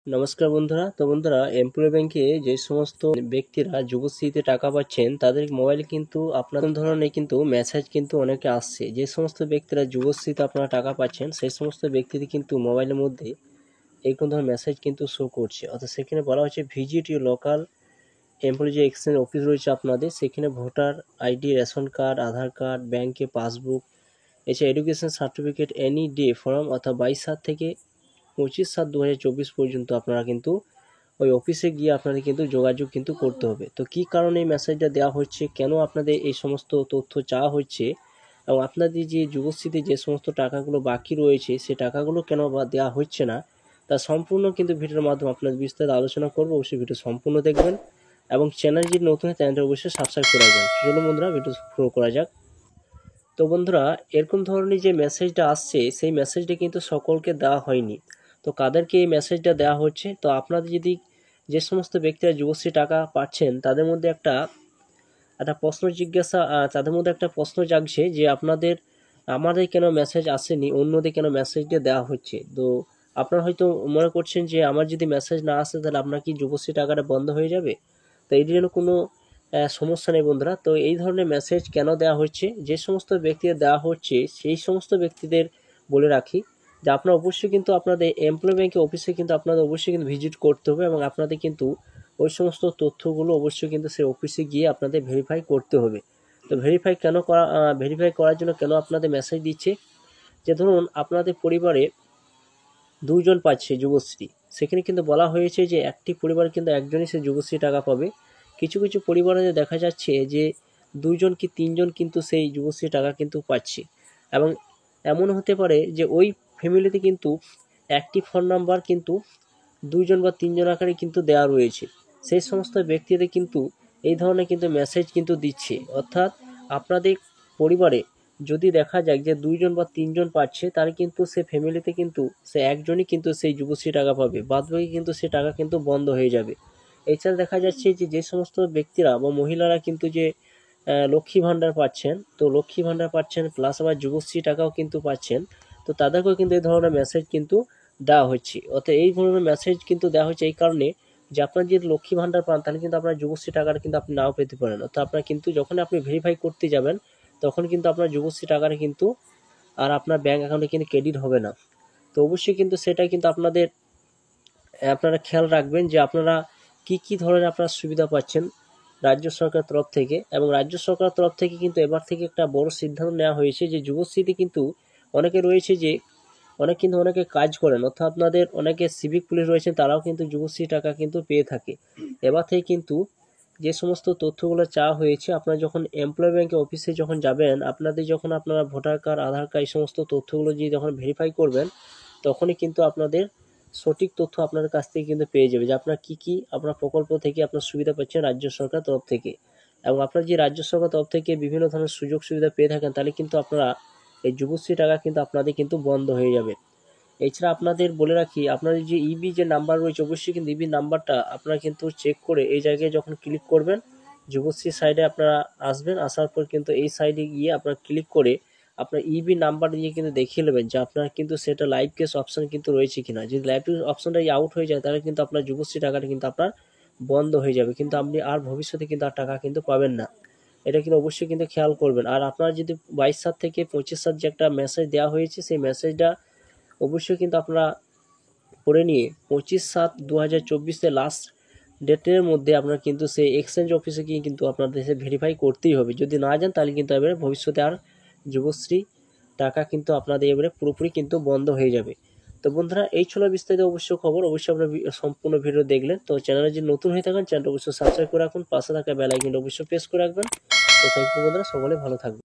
নমস্কার বন্ধুরা। তো বন্ধুরা, এমপ্লয় ব্যাংকে যে সমস্ত ব্যক্তিরা যুবশ্রীতে টাকা পাচ্ছেন তাদের মোবাইলে কিন্তু আপনার ধরনের কিন্তু মেসেজ কিন্তু অনেকে আসছে। যে সমস্ত ব্যক্তিরা যুবশ্রীতে আপনারা টাকা পাচ্ছেন সেই সমস্ত ব্যক্তিদের কিন্তু মোবাইলের মধ্যে এইরকম ধরনের মেসেজ কিন্তু শো করছে। অর্থাৎ সেখানে বলা হচ্ছে ভিজিট ইউর লোকাল এমপ্লয়ি যে এক্সচেঞ্জ অফিস রয়েছে আপনাদের, সেখানে ভোটার আইডি, রেশন কার্ড, আধার কার্ড, ব্যাংকে পাসবুক, এছাড়া education certificate any day form অর্থাৎ 22/7 থেকে 25/7/2024 পর্যন্ত আপনারা কিন্তু ওই অফিসে গিয়ে আপনাদের কিন্তু যোগাযোগ কিন্তু করতে হবে। তো কী কারণে এই মেসেজটা দেওয়া হচ্ছে, কেন আপনাদের এই সমস্ত তথ্য চাওয়া হচ্ছে এবং আপনাদের যে যুবশ্রীতে যে সমস্ত টাকাগুলো বাকি রয়েছে সেই টাকাগুলো কেন বা দেওয়া হচ্ছে না, তা সম্পূর্ণ কিন্তু ভিডিওর মাধ্যমে আপনাদের বিস্তারিত আলোচনা করবো। অবশ্যই ভিডিও সম্পূর্ণ দেখবেন এবং চ্যানেল যদি নতুন হয় চ্যানেলটা অবশ্যই সাবস্ক্রাইব করে রাখবেন। চলুন বন্ধুরা, ভিডিও শুরু করা যাক। তো বন্ধুরা, এরকম ধরনের যে মেসেজটা আসছে সেই মেসেজটা কিন্তু সকলকে দেওয়া হয়নি। তো কাদেরকে এই মেসেজটা দেওয়া হচ্ছে, তো আপনাদের যদি যে সমস্ত ব্যক্তিরা যুবশ্রী টাকা পাচ্ছেন তাদের মধ্যে একটা তাদের মধ্যে একটা প্রশ্ন জাগছে যে আমাদের কেন মেসেজ আসেনি, অন্যদের কেন মেসেজটা দেওয়া হচ্ছে। তো আপনারা হয়তো মনে করছেন যে আমার যদি মেসেজ না আসে তাহলে আপনার কি যুবশ্রী টাকাটা বন্ধ হয়ে যাবে। তো এর জন্য কোনো সমস্যা নেই বন্ধুরা। তো এই ধরনের মেসেজ কেন দেওয়া হচ্ছে, যে সমস্ত ব্যক্তিদের দেওয়া হচ্ছে সেই সমস্ত ব্যক্তিদের বলে রাখি যে আপনারা অবশ্যই কিন্তু আপনাদের এমপ্লয় ব্যাংকের অফিসে কিন্তু আপনাদের অবশ্যই কিন্তু ভিজিট করতে হবে এবং আপনাদের কিন্তু ওই সমস্ত তথ্যগুলো অবশ্যই কিন্তু সেই অফিসে গিয়ে আপনাদের ভেরিফাই করতে হবে। তো ভেরিফাই করার জন্য কেন আপনাদের মেসেজ দিচ্ছে, যে ধরুন আপনাদের পরিবারে দুজন পাচ্ছে যুবশ্রী, সেখানে কিন্তু বলা হয়েছে যে একটি পরিবার কিন্তু একজনই সে যুবশ্রী টাকা পাবে। কিছু কিছু পরিবারে দেখা যাচ্ছে যে দুইজন কি তিনজন কিন্তু সেই যুবশ্রী টাকা কিন্তু পাচ্ছে এবং এমন হতে পারে যে ওই ফ্যামিলিতে কিন্তু একটি ফোন নাম্বার কিন্তু দুইজন বা তিনজন আকারে কিন্তু দেওয়া রয়েছে। সেই সমস্ত ব্যক্তিদের কিন্তু এই ধরনের কিন্তু মেসেজ কিন্তু দিচ্ছে। অর্থাৎ আপনাদের পরিবারে যদি দেখা যায় যে দুইজন বা তিনজন পাচ্ছে, তাহলে কিন্তু সে ফ্যামিলিতে কিন্তু সে একজনই কিন্তু সেই যুবশ্রী টাকা পাবে, বাদবাকি কিন্তু সে টাকা কিন্তু বন্ধ হয়ে যাবে। এছাড়া দেখা যাচ্ছে যে যে সমস্ত ব্যক্তিরা বা মহিলারা কিন্তু যে লক্ষ্মী ভাণ্ডার পাচ্ছেন, তো লক্ষ্মী ভাণ্ডার পাচ্ছেন প্লাস আবার যুবশ্রী টাকাও কিন্তু পাচ্ছেন, তো তাদেরকেও কিন্তু এই ধরনের মেসেজ কিন্তু দেওয়া হচ্ছে। অর্থাৎ এই ধরনের মেসেজ কিন্তু দেওয়া হচ্ছে এই কারণে যে আপনার যদি লক্ষ্মী ভাণ্ডার পান তাহলে কিন্তু আপনার যুবশ্রী টাকাটা কিন্তু আপনি নাও পেতে পারেন। অর্থাৎ আপনার কিন্তু যখন আপনি ভেরিফাই করতে যাবেন তখন কিন্তু আপনার যুবশ্রী টাকাটা কিন্তু আর আপনার ব্যাঙ্ক অ্যাকাউন্টে কিন্তু ক্রেডিট হবে না। তো অবশ্যই কিন্তু সেটা কিন্তু আপনারা খেয়াল রাখবেন যে আপনারা কি ধরনের আপনারা সুবিধা পাচ্ছেন রাজ্য সরকারের তরফ থেকে। এবং রাজ্য সরকারের তরফ থেকে কিন্তু এবার থেকে একটা বড় সিদ্ধান্ত নেওয়া হয়েছে যে যুবশ্রীতে কিন্তু অনেকে রয়েছে যে অনেকে কাজ করেন, অর্থাৎ আপনাদের অনেকে সিভিক পুলিশ রয়েছেন, তারাও কিন্তু যুবশ্রী টাকা কিন্তু পেয়ে থাকে। এবার থেকে কিন্তু যে সমস্ত তথ্যগুলো চাওয়া হয়েছে, আপনারা যখন এমপ্লয় ব্যাংকের অফিসে যখন যাবেন, আপনারা ভোটার কার্ড, আধার কার্ড এই সমস্ত তথ্যগুলো যদি যখন ভেরিফাই করবেন তখনই কিন্তু আপনাদের সঠিক তথ্য আপনাদের কাছ থেকে কিন্তু পেয়ে যাবে যে আপনার কি আপনার প্রকল্প থেকে আপনার সুবিধা পাচ্ছেন রাজ্য সরকার তরফ থেকে। এবং আপনার যে রাজ্য সরকার তরফ থেকে বিভিন্ন ধরনের সুযোগ সুবিধা পেয়ে থাকেন, তাহলে কিন্তু আপনারা এই যুবশ্রী টাকা কিন্তু আপনাদের কিন্তু বন্ধ হয়ে যাবে। এছাড়া আপনাদের বলে রাখি, আপনাদের যে ইবি যে নাম্বার রয়েছে অবশ্যই কিন্তু ইবি নাম্বারটা আপনারা কিন্তু চেক করে এই জায়গায় যখন ক্লিক করবেন, যুবশ্রী সাইডে আপনারা আসবেন, আসার পর কিন্তু এই সাইডে গিয়ে আপনারা ক্লিক করে আপনার ইবি নাম্বার দিয়ে কিন্তু দেখিয়ে নেবেন যে আপনার কিন্তু সেটা লাইভ কেস অপশন কিন্তু রয়েছে কিনা। যদি লাইভ কেস অপশনটা আউট হয়ে যায় তাহলে কিন্তু আপনার যুবশ্রী টাকাটা কিন্তু আপনার বন্ধ হয়ে যাবে, কিন্তু আপনি আর ভবিষ্যতে কিন্তু আর টাকা কিন্তু পাবেন না। এটা কিন্তু অবশ্যই কিন্তু খেয়াল করবেন। আর আপনার যদি 22/7 থেকে 25/7 যে একটা মেসেজ দেওয়া হয়েছে সেই মেসেজটা অবশ্যই কিন্তু আপনারা পড়ে নিয়ে 25/7/2024 লাস্ট ডেটের মধ্যে আপনারা কিন্তু সেই এক্সচেঞ্জ অফিসে গিয়ে কিন্তু আপনাদের ভেরিফাই করতেই হবে। যদি না যান তাহলে কিন্তু এবারে ভবিষ্যতে আর যুবশ্রী টাকা কিন্তু আপনাদের এবারে পুরোপুরি কিন্তু বন্ধ হয়ে যাবে। তো বন্ধুরা, এই ছিল বিস্তারিত খবর। অবশ্যই আপনারা সম্পূর্ণ ভিডিও দেখলেন। তো চ্যানেলে যদি নতুন হয়ে থাকেন চ্যানেলটা অবশ্যই সাবস্ক্রাইব করে রাখুন, পাশে থাকা বেল আইকনটা অবশ্যই প্রেস করে রাখবেন। তো থ্যাংক ইউ বন্ধুরা, সকলে ভালো থাকবেন।